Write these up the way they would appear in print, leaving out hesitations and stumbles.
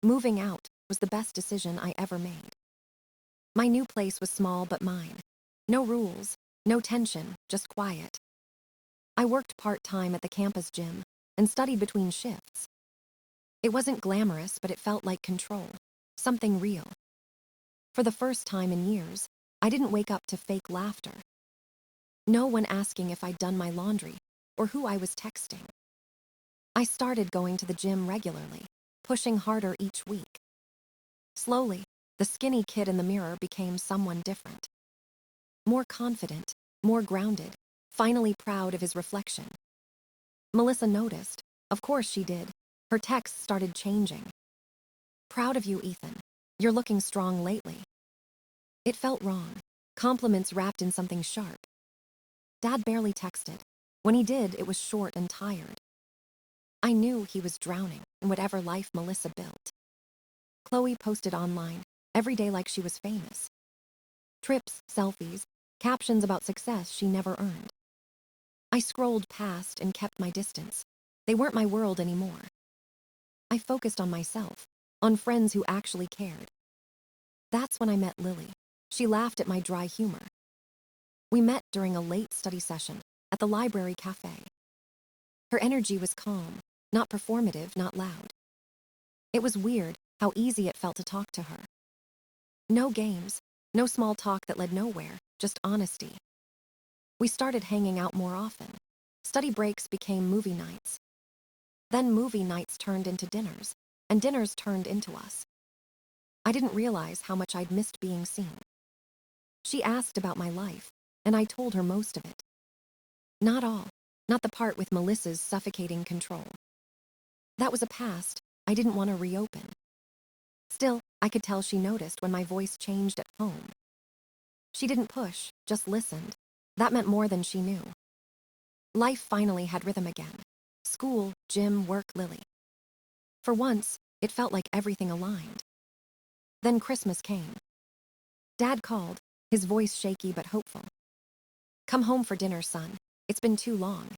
Moving out was the best decision I ever made. My new place was small but mine. No rules, no tension, just quiet. I worked part-time at the campus gym and studied between shifts. It wasn't glamorous, but it felt like control, something real. For the first time in years, I didn't wake up to fake laughter. No one asking if I'd done my laundry or who I was texting. I started going to the gym regularly, pushing harder each week. Slowly, the skinny kid in the mirror became someone different. More confident, more grounded, finally proud of his reflection. Melissa noticed. Of course she did. Her texts started changing. "Proud of you, Ethan. You're looking strong lately." It felt wrong. Compliments wrapped in something sharp. Dad barely texted. When he did, it was short and tired. I knew he was drowning in whatever life Melissa built. Chloe posted online, every day like she was famous. Trips, selfies, captions about success she never earned. I scrolled past and kept my distance. They weren't my world anymore. I focused on myself, on friends who actually cared. That's when I met Lily. She laughed at my dry humor. We met during a late study session at the library cafe. Her energy was calm, not performative, not loud. It was weird how easy it felt to talk to her. No games, no small talk that led nowhere, just honesty. We started hanging out more often. Study breaks became movie nights. Then movie nights turned into dinners, and dinners turned into us. I didn't realize how much I'd missed being seen. She asked about my life, and I told her most of it. Not all, not the part with Melissa's suffocating control. That was a past I didn't want to reopen. Still, I could tell she noticed when my voice changed at home. She didn't push, just listened. That meant more than she knew. Life finally had rhythm again. School, gym, work, Lily. For once, it felt like everything aligned. Then Christmas came. Dad called, his voice shaky but hopeful. "Come home for dinner, son. It's been too long."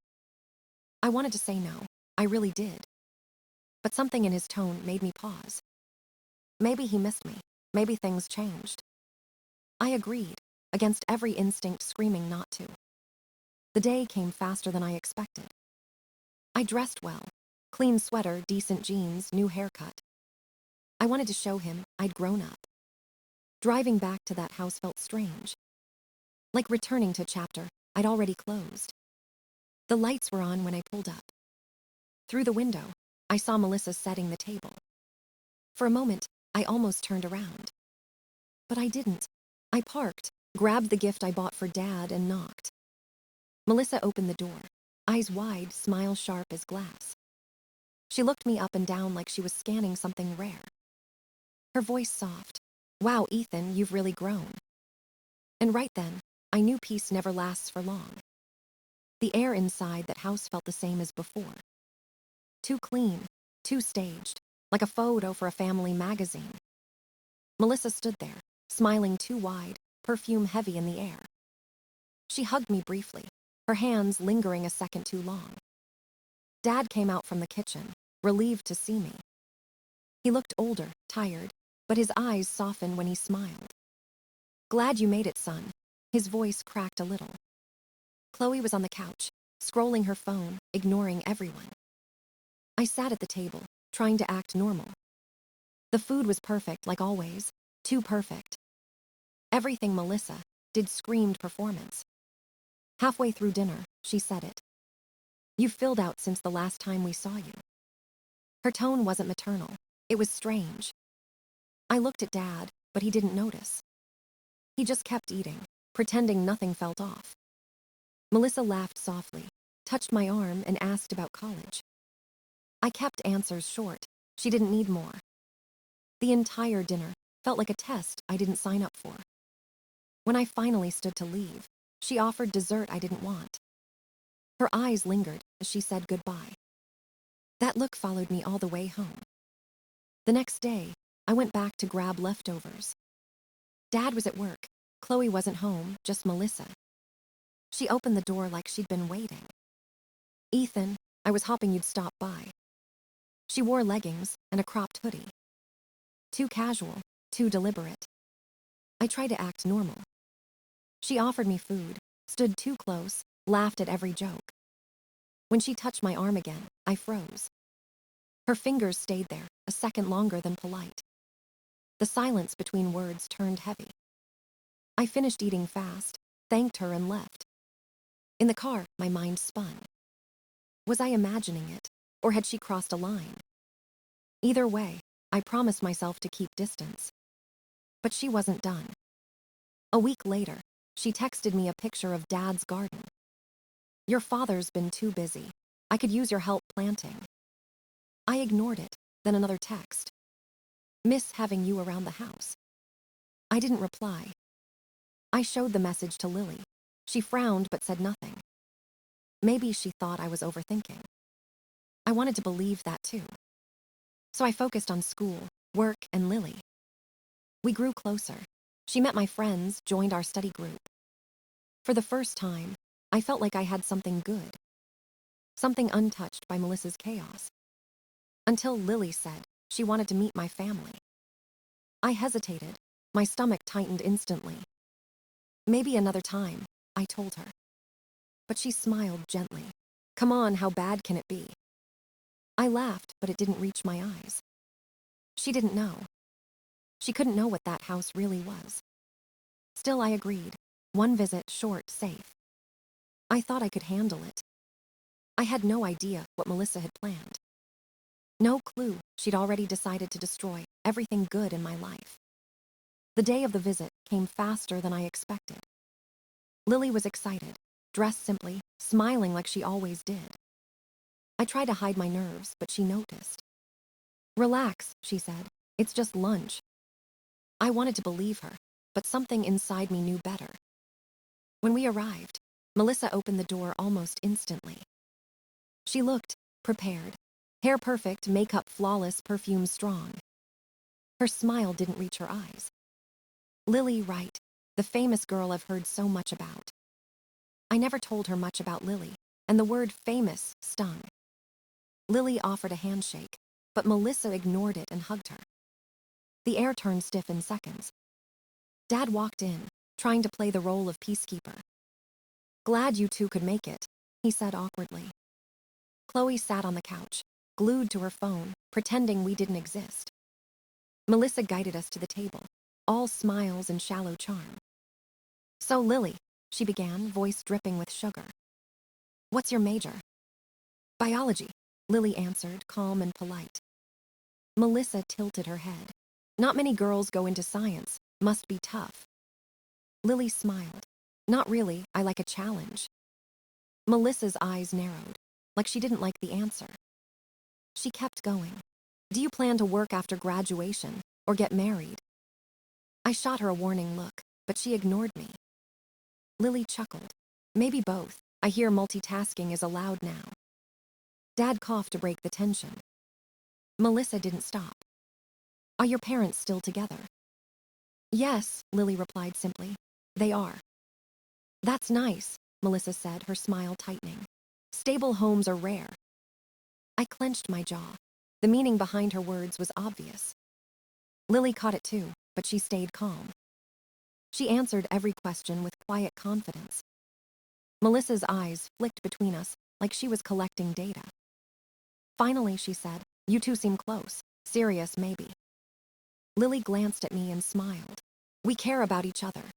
I wanted to say no. I really did. But something in his tone made me pause. Maybe he missed me. Maybe things changed. I agreed, against every instinct screaming not to. The day came faster than I expected. I dressed well. Clean sweater, decent jeans, new haircut. I wanted to show him I'd grown up. Driving back to that house felt strange. Like returning to a chapter I'd already closed. The lights were on when I pulled up. Through the window, I saw Melissa setting the table. For a moment, I almost turned around. But I didn't. I parked, grabbed the gift I bought for Dad, and knocked. Melissa opened the door, eyes wide, smile sharp as glass. She looked me up and down like she was scanning something rare. Her voice soft. "Wow, Ethan, you've really grown." And right then, I knew peace never lasts for long. The air inside that house felt the same as before. Too clean, too staged, like a photo for a family magazine. Melissa stood there, smiling too wide, perfume heavy in the air. She hugged me briefly, her hands lingering a second too long. Dad came out from the kitchen, relieved to see me. He looked older, tired, but his eyes softened when he smiled. "Glad you made it, son." His voice cracked a little. Chloe was on the couch, scrolling her phone, ignoring everyone. I sat at the table, trying to act normal. The food was perfect, like always, too perfect. Everything Melissa did screamed performance. Halfway through dinner, she said it. "You've filled out since the last time we saw you." Her tone wasn't maternal. It was strange. I looked at Dad, but he didn't notice. He just kept eating, pretending nothing felt off. Melissa laughed softly, touched my arm, and asked about college. I kept answers short. She didn't need more. The entire dinner felt like a test I didn't sign up for. When I finally stood to leave, she offered dessert I didn't want. Her eyes lingered as she said goodbye. That look followed me all the way home. The next day, I went back to grab leftovers. Dad was at work. Chloe wasn't home, just Melissa. She opened the door like she'd been waiting. "Ethan, I was hoping you'd stop by." She wore leggings and a cropped hoodie. Too casual, too deliberate. I tried to act normal. She offered me food, stood too close, laughed at every joke. When she touched my arm again, I froze. Her fingers stayed there, a second longer than polite. The silence between words turned heavy. I finished eating fast, thanked her and left. In the car, my mind spun. Was I imagining it, or had she crossed a line? Either way, I promised myself to keep distance. But she wasn't done. A week later, she texted me a picture of Dad's garden. "Your father's been too busy. I could use your help planting." I ignored it, then another text. "Miss having you around the house." I didn't reply. I showed the message to Lily. She frowned but said nothing. Maybe she thought I was overthinking. I wanted to believe that too. So I focused on school, work, and Lily. We grew closer. She met my friends, joined our study group. For the first time, I felt like I had something good. Something untouched by Melissa's chaos. Until Lily said she wanted to meet my family. I hesitated. My stomach tightened instantly. "Maybe another time," I told her. But she smiled gently. "Come on, how bad can it be?" I laughed, but it didn't reach my eyes. She didn't know. She couldn't know what that house really was. Still, I agreed. One visit, short, safe. I thought I could handle it. I had no idea what Melissa had planned. No clue she'd already decided to destroy everything good in my life. The day of the visit came faster than I expected. Lily was excited, dressed simply, smiling like she always did. I tried to hide my nerves, but she noticed. "Relax," she said. "It's just lunch." I wanted to believe her, but something inside me knew better. When we arrived, Melissa opened the door almost instantly. She looked prepared. Hair perfect, makeup flawless, perfume strong. Her smile didn't reach her eyes. Lily Wright, the famous girl I've heard so much about. I never told her much about Lily, and the word famous stung. Lily offered a handshake, but Melissa ignored it and hugged her. The air turned stiff in seconds. Dad walked in, trying to play the role of peacekeeper. "Glad you two could make it," he said awkwardly. Chloe sat on the couch, glued to her phone, pretending we didn't exist. Melissa guided us to the table, all smiles and shallow charm. "So Lily," she began, voice dripping with sugar. "What's your major?" "Biology," Lily answered, calm and polite. Melissa tilted her head. "Not many girls go into science. Must be tough." Lily smiled. "Not really, I like a challenge." Melissa's eyes narrowed, like she didn't like the answer. She kept going. "Do you plan to work after graduation, or get married?" I shot her a warning look, but she ignored me. Lily chuckled. "Maybe both. I hear multitasking is allowed now." Dad coughed to break the tension. Melissa didn't stop. "Are your parents still together?" "Yes," Lily replied simply. "They are." "That's nice," Melissa said, her smile tightening. "Stable homes are rare." I clenched my jaw. The meaning behind her words was obvious. Lily caught it too, but she stayed calm. She answered every question with quiet confidence. Melissa's eyes flicked between us like she was collecting data. Finally, she said, "You two seem close. Serious, maybe." Lily glanced at me and smiled. "We care about each other."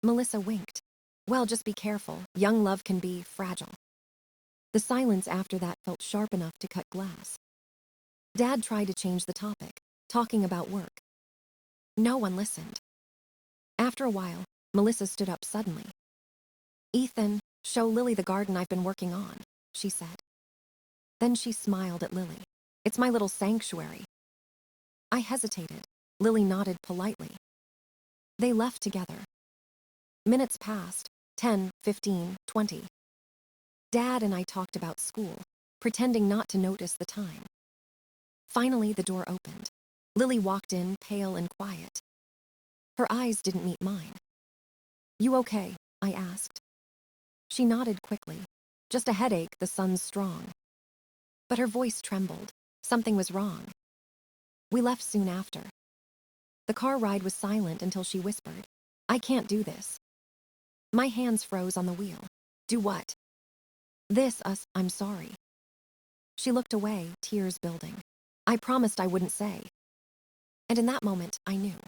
Melissa winked. "Well, just be careful. Young love can be fragile." The silence after that felt sharp enough to cut glass. Dad tried to change the topic, talking about work. No one listened. After a while, Melissa stood up suddenly. "Ethan, show Lily the garden I've been working on," she said. Then she smiled at Lily. "It's my little sanctuary." I hesitated. Lily nodded politely. They left together. Minutes passed, 10, 15, 20. Dad and I talked about school, pretending not to notice the time. Finally, the door opened. Lily walked in, pale and quiet. Her eyes didn't meet mine. "You okay?" I asked. She nodded quickly. "Just a headache, the sun's strong." But her voice trembled. Something was wrong. We left soon after. The car ride was silent until she whispered, "I can't do this." My hands froze on the wheel. "Do what?" I'm sorry." She looked away, tears building. "I promised I wouldn't say." And in that moment, I knew.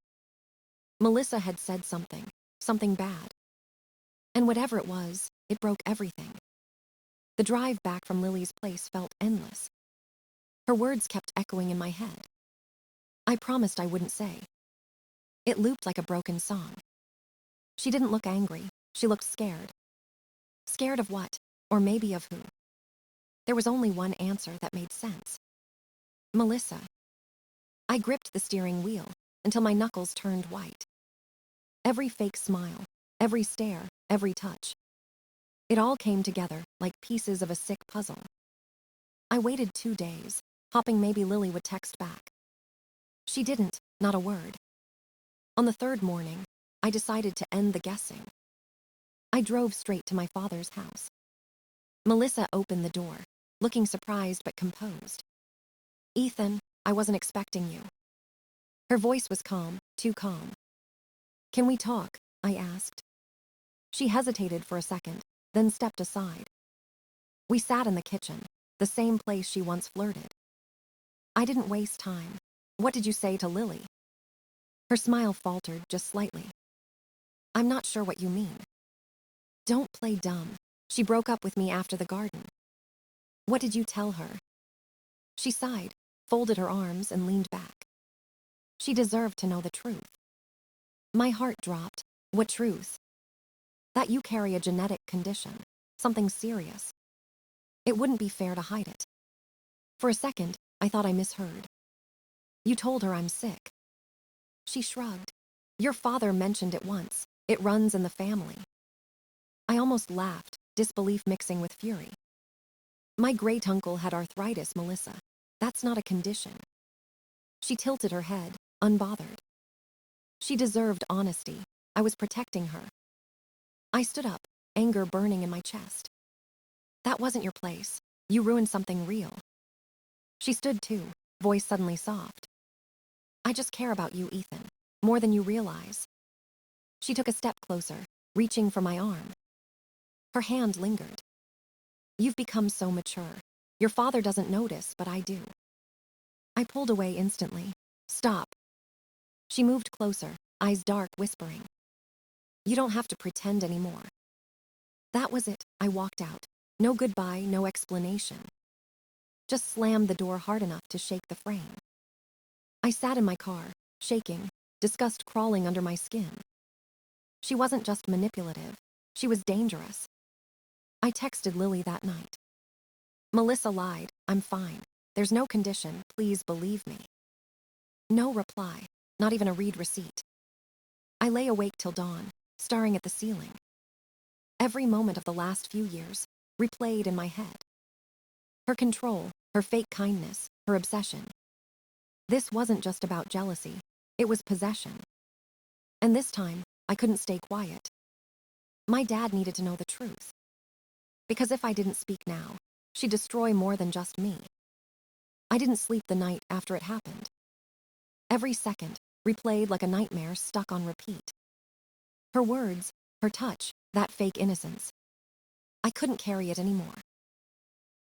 Melissa had said something bad. And whatever it was, it broke everything. The drive back from Lily's place felt endless. Her words kept echoing in my head. I promised I wouldn't say. It looped like a broken song. She didn't look angry. She looked scared. Scared of what? Or maybe of who? There was only one answer that made sense. Melissa. I gripped the steering wheel until my knuckles turned white. Every fake smile, every stare, every touch. It all came together like pieces of a sick puzzle. I waited 2 days, hoping maybe Lily would text back. She didn't, not a word. On the third morning, I decided to end the guessing. I drove straight to my father's house. Melissa opened the door, looking surprised but composed. "Ethan, I wasn't expecting you." Her voice was calm, too calm. "Can we talk?" I asked. She hesitated for a second, then stepped aside. We sat in the kitchen, the same place she once flirted. I didn't waste time. "What did you say to Lily?" Her smile faltered just slightly. "I'm not sure what you mean." "Don't play dumb. She broke up with me after the garden." "What did you tell her?" She sighed, folded her arms, and leaned back. She deserved to know the truth. My heart dropped. "What truth?" "That you carry a genetic condition, something serious. It wouldn't be fair to hide it." For a second, I thought I misheard. "You told her I'm sick." She shrugged. "Your father mentioned it once. It runs in the family." I almost laughed, disbelief mixing with fury. "My great-uncle had arthritis, Melissa. That's not a condition." She tilted her head, unbothered. She deserved honesty. I was protecting her. I stood up, anger burning in my chest. "That wasn't your place. You ruined something real." She stood too, voice suddenly soft. "I just care about you, Ethan, more than you realize." She took a step closer, reaching for my arm. Her hand lingered. "You've become so mature. Your father doesn't notice, but I do." I pulled away instantly. "Stop." She moved closer, eyes dark, whispering. "You don't have to pretend anymore." That was it. I walked out. No goodbye, no explanation. Just slammed the door hard enough to shake the frame. I sat in my car, shaking, disgust crawling under my skin. She wasn't just manipulative. She was dangerous. I texted Lily that night. "Melissa lied. I'm fine. There's no condition. Please believe me." No reply, not even a read receipt. I lay awake till dawn, staring at the ceiling. Every moment of the last few years replayed in my head. Her control, her fake kindness, her obsession. This wasn't just about jealousy. It was possession. And this time, I couldn't stay quiet. My dad needed to know the truth. Because if I didn't speak now, she'd destroy more than just me. I didn't sleep the night after it happened. Every second, replayed like a nightmare stuck on repeat. Her words, her touch, that fake innocence. I couldn't carry it anymore.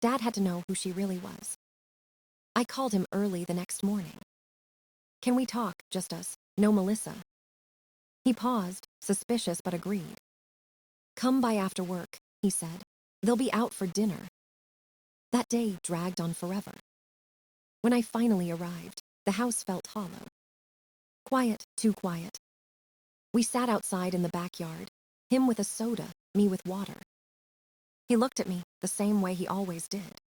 Dad had to know who she really was. I called him early the next morning. "Can we talk, just us, no Melissa?" He paused, suspicious but agreed. "Come by after work," he said. "They'll be out for dinner." That day dragged on forever. When I finally arrived, the house felt hollow. Quiet, too quiet. We sat outside in the backyard, him with a soda, me with water. He looked at me the same way he always did.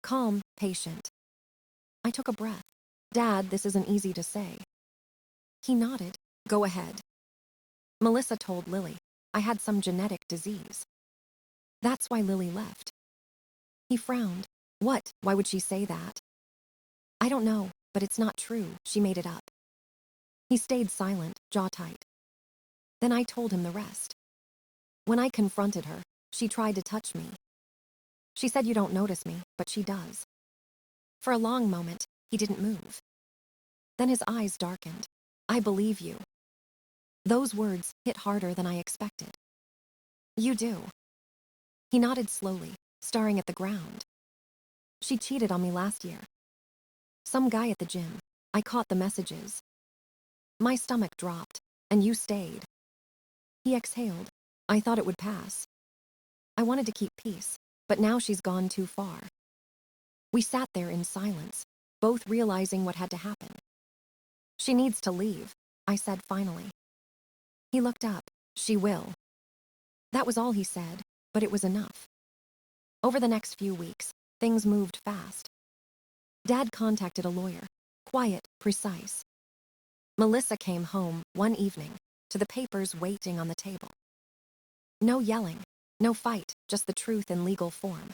Calm, patient. I took a breath. "Dad, this isn't easy to say." He nodded. "Go ahead." Melissa told Lily I had some genetic disease. That's why Lily left. He frowned. "What? Why would she say that?" "I don't know, but it's not true. She made it up." He stayed silent, jaw tight. Then I told him the rest. When I confronted her, she tried to touch me. She said, "You don't notice me, but she does." For a long moment, he didn't move. Then his eyes darkened. I believe you. Those words hit harder than I expected. You do. He nodded slowly, staring at the ground. She cheated on me last year. Some guy at the gym. I caught the messages. My stomach dropped, and you stayed. He exhaled. I thought it would pass. I wanted to keep peace, but now she's gone too far. We sat there in silence, both realizing what had to happen. She needs to leave, I said finally. He looked up. She will. That was all he said, but it was enough. Over the next few weeks, things moved fast. Dad contacted a lawyer, quiet, precise. Melissa came home one evening, to the papers waiting on the table. No yelling, no fight, just the truth in legal form.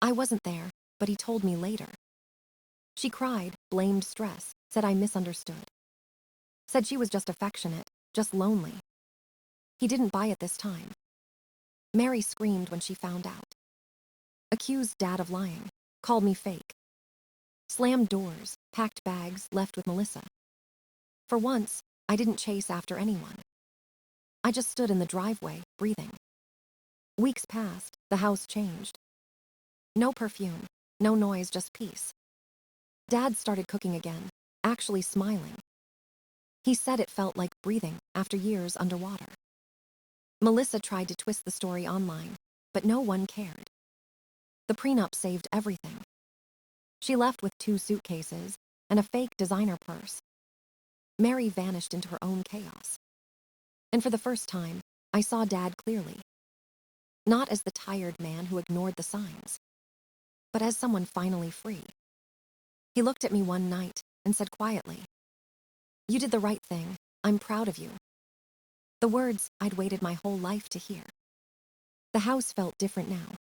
I wasn't there, but he told me later. She cried, blamed stress, said I misunderstood. Said she was just affectionate, just lonely. He didn't buy it this time. Mary screamed when she found out. Accused Dad of lying, called me fake. Slammed doors, packed bags, left with Melissa. For once, I didn't chase after anyone. I just stood in the driveway, breathing. Weeks passed, the house changed. No perfume, no noise, just peace. Dad started cooking again, actually smiling. He said it felt like breathing after years underwater. Melissa tried to twist the story online, but no one cared. The prenup saved everything. She left with 2 suitcases and a fake designer purse. Mary vanished into her own chaos. And for the first time, I saw Dad clearly. Not as the tired man who ignored the signs, but as someone finally free. He looked at me one night and said quietly, "You did the right thing. I'm proud of you." The words I'd waited my whole life to hear. The house felt different now.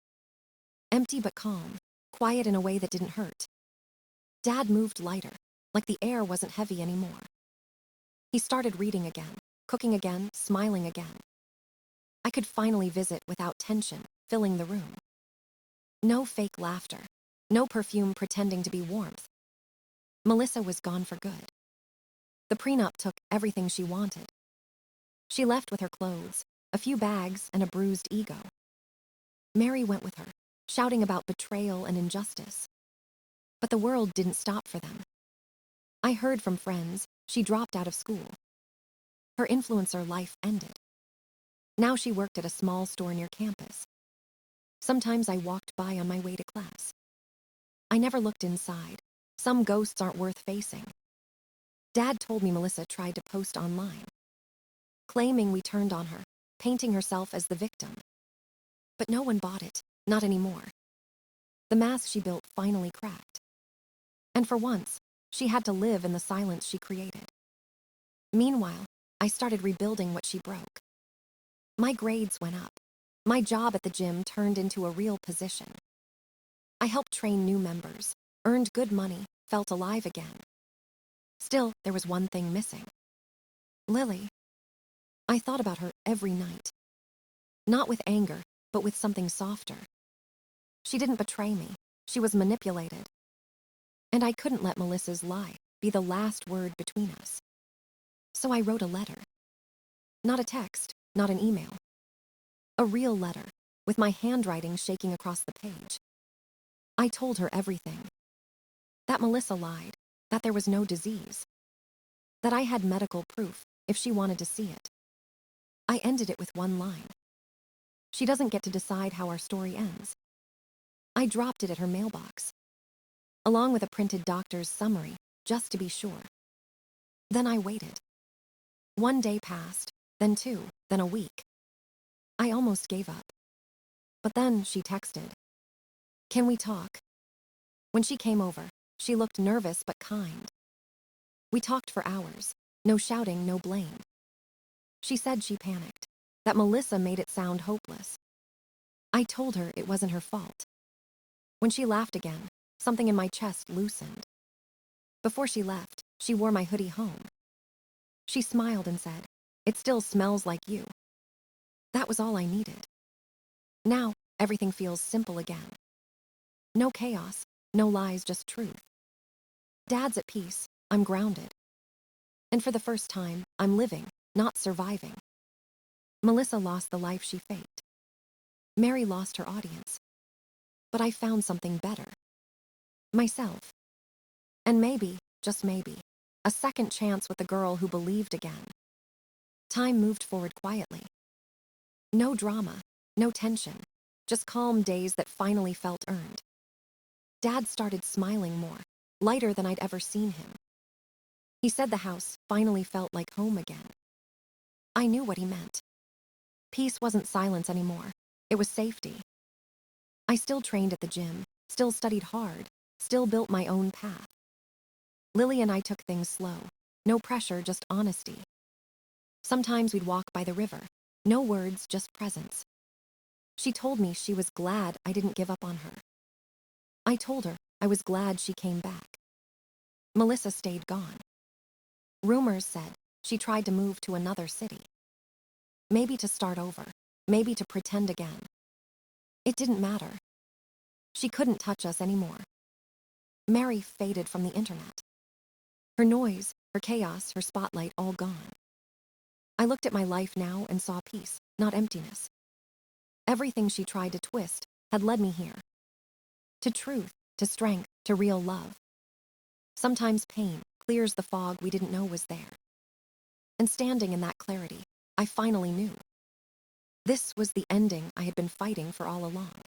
Empty but calm, quiet in a way that didn't hurt. Dad moved lighter, like the air wasn't heavy anymore. He started reading again, cooking again, smiling again. I could finally visit without tension filling the room. No fake laughter, no perfume pretending to be warmth. Melissa was gone for good. The prenup took everything she wanted. She left with her clothes, a few bags, and a bruised ego. Mary went with her, shouting about betrayal and injustice. But the world didn't stop for them. I heard from friends she dropped out of school. Her influencer life ended. Now she worked at a small store near campus. Sometimes I walked by on my way to class. I never looked inside. Some ghosts aren't worth facing. Dad told me Melissa tried to post online, claiming we turned on her, painting herself as the victim. But no one bought it, not anymore. The mask she built finally cracked. And for once, she had to live in the silence she created. Meanwhile, I started rebuilding what she broke. My grades went up. My job at the gym turned into a real position. I helped train new members, earned good money, felt alive again. Still, there was one thing missing. Lily. I thought about her every night. Not with anger, but with something softer. She didn't betray me. She was manipulated. And I couldn't let Melissa's lie be the last word between us. So I wrote a letter. Not a text, not an email. A real letter, with my handwriting shaking across the page. I told her everything. That Melissa lied, that there was no disease. That I had medical proof, if she wanted to see it. I ended it with one line. She doesn't get to decide how our story ends. I dropped it at her mailbox, along with a printed doctor's summary, just to be sure. Then I waited. 1 day passed, then 2, then a week. I almost gave up. But then she texted. "Can we talk?" When she came over, she looked nervous but kind. We talked for hours, no shouting, no blame. She said she panicked, that Melissa made it sound hopeless. I told her it wasn't her fault. When she laughed again, something in my chest loosened. Before she left, she wore my hoodie home. She smiled and said, "It still smells like you." That was all I needed. Now, everything feels simple again. No chaos, no lies, just truth. Dad's at peace, I'm grounded. And for the first time, I'm living, not surviving. Melissa lost the life she faked. Mary lost her audience. But I found something better. Myself. And maybe, just maybe, a second chance with the girl who believed again. Time moved forward quietly. No drama, no tension, just calm days that finally felt earned. Dad started smiling more, lighter than I'd ever seen him. He said the house finally felt like home again. I knew what he meant. Peace wasn't silence anymore. It was safety. I still trained at the gym, still studied hard, still built my own path. Lily and I took things slow. No pressure, just honesty. Sometimes we'd walk by the river. No words, just presence. She told me she was glad I didn't give up on her. I told her I was glad she came back. Melissa stayed gone. Rumors said she tried to move to another city. Maybe to start over. Maybe to pretend again. It didn't matter. She couldn't touch us anymore. Mary faded from the internet. Her noise, her chaos, her spotlight all gone. I looked at my life now and saw peace, not emptiness. Everything she tried to twist had led me here. To truth, to strength, to real love. Sometimes pain clears the fog we didn't know was there. And standing in that clarity, I finally knew. This was the ending I had been fighting for all along.